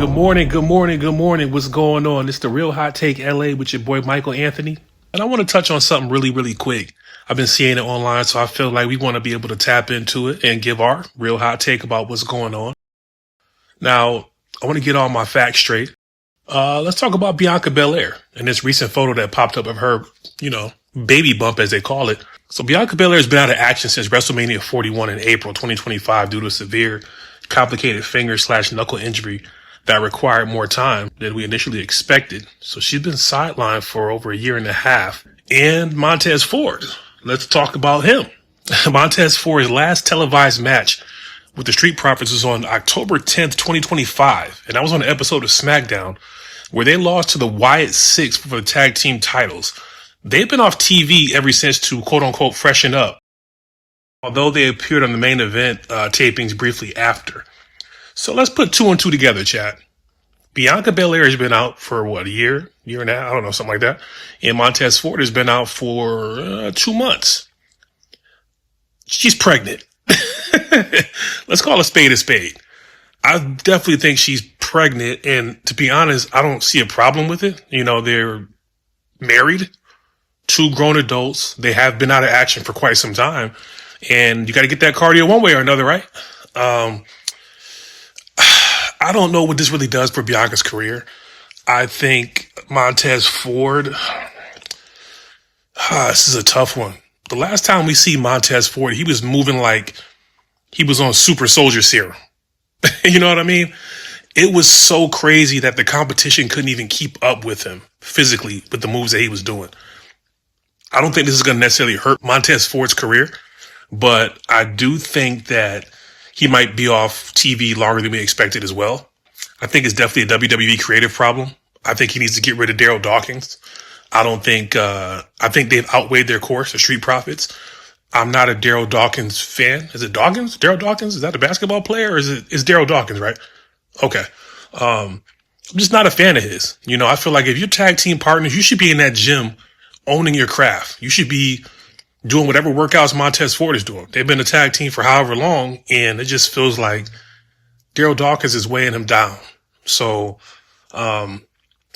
Good morning, good morning, good morning. What's going on? It's the Real Hot Take LA with your boy Michael Anthony. And I want to touch on something really quick. I've been seeing it online, so I feel like we want to be able to tap into it and give our real hot take about what's going on. Now, I want to get all my facts straight. Let's talk about Bianca Belair and this recent photo that popped up of her, baby bump as they call it. So Bianca Belair has been out of action since WrestleMania 41 in April 2025 due to a severe, complicated finger/knuckle injury that required more time than we initially expected. So she's been sidelined for over a year and a half. And Montez Ford, let's talk about him. Montez Ford's last televised match with the Street Profits was on October 10th, 2025. And that was on an episode of SmackDown where they lost to the Wyatt Six for the tag team titles. They've been off TV ever since to quote unquote freshen up, although they appeared on the main event tapings briefly after. So let's put two and two together, chat. Bianca Belair has been out for a year and a half, I don't know, something like that. And Montez Ford has been out for 2 months. She's pregnant. Let's call a spade a spade. I definitely think she's pregnant. And to be honest, I don't see a problem with it. They're married, 2 grown adults. They have been out of action for quite some time. And you got to get that cardio one way or another, right? I don't know what this really does for Bianca's career. I think Montez Ford, this is a tough one. The last time we see Montez Ford, he was moving like he was on super soldier serum. You know what I mean? It was so crazy that the competition couldn't even keep up with him physically with the moves that he was doing. I don't think this is going to necessarily hurt Montez Ford's career, but I do think that he might be off TV longer than we expected as well. I think it's definitely a WWE creative problem. I think he needs to get rid of Daryl Dawkins. I think they've outweighed their course, the Street Profits. I'm not a Daryl Dawkins fan. Is it Dawkins? Daryl Dawkins? Is that a basketball player or is Daryl Dawkins, right? Okay. I'm just not a fan of his. I feel like if you're tag team partners, you should be in that gym owning your craft. You should be doing whatever workouts Montez Ford is doing. They've been a tag team for however long, and it just feels like Daryl Dawkins is weighing him down. So, like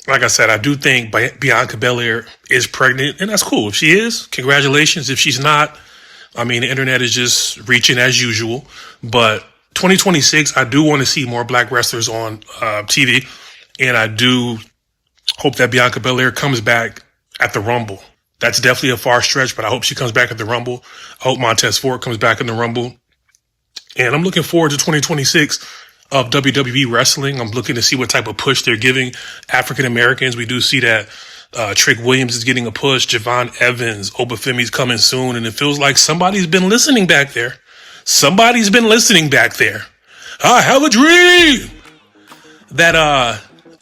I said, I do think Bianca Belair is pregnant, and that's cool. If she is, congratulations. If she's not, the internet is just reaching as usual. But 2026, I do want to see more black wrestlers on TV, and I do hope that Bianca Belair comes back at the Rumble. That's definitely a far stretch, but I hope she comes back at the Rumble. I hope Montez Ford comes back in the Rumble. And I'm looking forward to 2026 of WWE wrestling. I'm looking to see what type of push they're giving African Americans. We do see that Trick Williams is getting a push. Javon Evans, Obafemi's coming soon. And it feels like somebody's been listening back there. Somebody's been listening back there. I have a dream that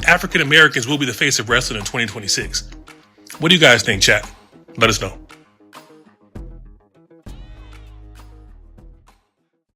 African Americans will be the face of wrestling in 2026. What do you guys think, chat? Let us know.